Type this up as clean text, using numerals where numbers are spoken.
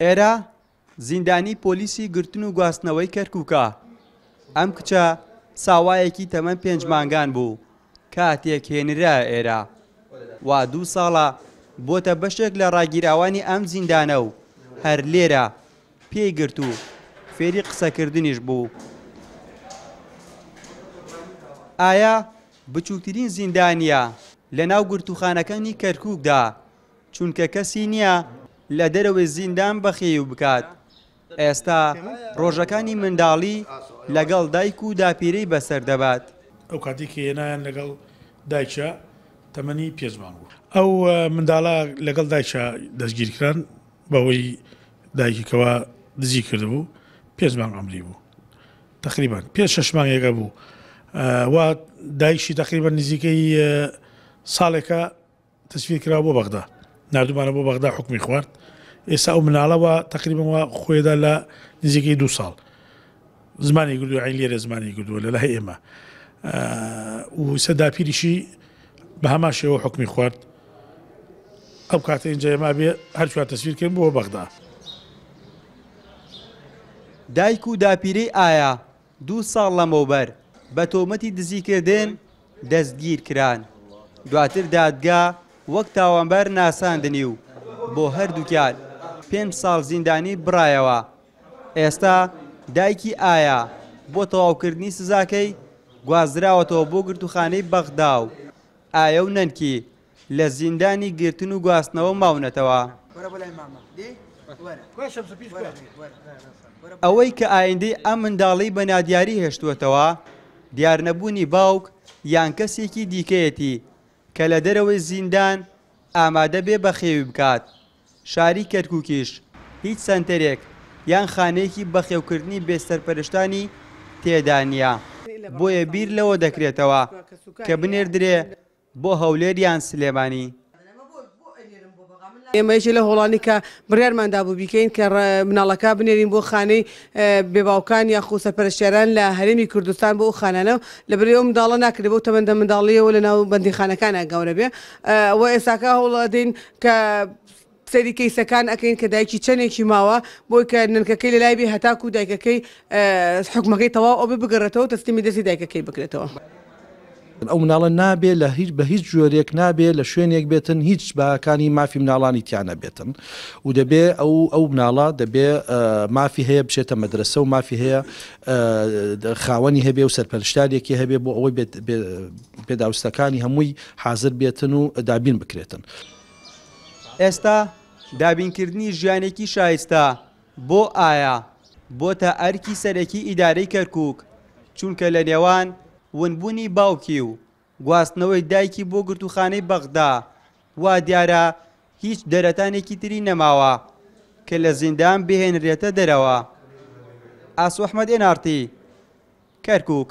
ئێرە زیندانی پۆلیسی گرتن و گواستنەوەی کەرکووکە. ئەم کچە ساوایەکی تەمەن 5 مانگان بوو کاتێک هێنرا ئێرە. وا 2 ساڵە بۆتە بەشێک لە ڕاگیراوانی ئەم زیندانە و هەر لێرە پێی گرت و فێری قسەکردنیش بوو. ئایا بچووکترین زیندانیە لە ناو گرتوخانەکانی کەرکووکدا چونکە کەسی نییە لە دەرەوەی زیندان بەخێو بکات. ئێستا ڕۆژەکانی منداڵی لەگەڵ دایک و داپیرەی بەسەر دەبات. ئەو کاتی کە هێنایان لەگەڵ دایکە تەمەنی 5 مانگ بوو. ئەو منداڵە لەگەڵ دایکە دەستگیرکران بەوەی دایکەوە دزی کردبوو 5 مانگ ئەمری بوو. تقریبان 5-6 مانگێکە بوو. وا دایشی تقریبا نزیکەی ساڵێکە تەسویر کرا بۆ بەغدا، نردومانە بۆ بەغدا حکمی خوارد. ئێستا ئەو مناڵەوە تقریبا خۆیدا لە نزیکەی 2 ساڵ زمانی کردو، عین لێرە زمانی کردووە لە لای ئێمە. و سەداپیریشی بە هەمان شێوە حکمی خوارد. ئەو کاتە ئینجا ئێمە بێ هەرچوان تەسویرکردن بۆ بەغدا. دایک و داپیرەی ئایا 2 ساڵ لەمەوبەر بە تۆمەتی دزیکردن دەستگیر کران. دواتر دادگا وەک تاوانبار ناساندنی و بۆ هەردووکیان 5 ساڵ زیندانی بڕایەوە. ئێستا دایکی ئایا بۆ تەواوکردنی سزاکەی گوازراوەتەوە بۆ گرتوخانەی بەغدا و ئایا و نەنکی لە زیندانی گرتن و گواستنەوە ماونەتەوە. ئەوەی کە ئایندەی ئەم منداڵی بە نادیاری هێشتووەتەوە دیارنەبوونی باوک یان کەسێکی دیکەیەتی کە لە دەرەوەی زیندان ئامادە بێ بەخێوی بکات. شاری کەرکووکیش هیچ سەنتەرێک یان خانەیەکی بەخێوکردنی بێسەرپەرشتانی تێدا نییە. بۆیە بیر لەوە دەکرێتەوە کە بنێردرێ بۆ هەولێر یان سلێمانی. ئێمەیەکی لە هۆڵانی کە بڕیارماندا بوو بیکەین کە مناڵەکە بنێرین بۆ خانەی بێباوکان یا خوسەرپەرشتیاران لە هەرێمی کوردستان بۆ ئەو خانانە لەبەر ئەو منداڵە ناکرێت بۆ تەمەندە منداڵیەوە لە ناو بەندیخانەکانە گەورە بێ. ئەوە ئێستاکە هەوڵەدەین کە سەری کەیسەکان ئەەکەین کە دایکی چەندێکی ماوە بۆی کە ننکەکەی لە لای بێ هەتاکو دایکەکەی حکومەکەی تەواو ئەو بگەڕێتەوە تەسلیمی دەستی دایکەکەی بکرێتەوە. ئەو مناڵە نابێ لە بە هیچ جۆرێک نابێ لە شوێنێک بێتن هیچ باکانی مافی مناڵانی تیانە بێتن و دەبێ ئەو مناڵە دەبێ مافی هەیە بچێتە مەدرسە و مافی هەیە خاوەنی هەبێ و سەرپەرشتارێکی هەبێ بۆ ئەوەی پێداویستەکانی هەمووی حازر بێتن و دابین بکرێتن. ئێستا دابینکردنی ژیانێکی شایستە بۆ ئایا بۆتە ئەرکی سەرەکی ئیدارەی کەرکووک چونکە لە نێوان ونبوونی باوکی و گواستنەوەی دایکی بۆ گرتوخانەی بەغدا وا دیارە هیچ دەرەتانێکی تری نەماوە کە لە زیندان بهێنرێتە دەرەوە. ئاسو ئەحمەد NRT کەرکووک.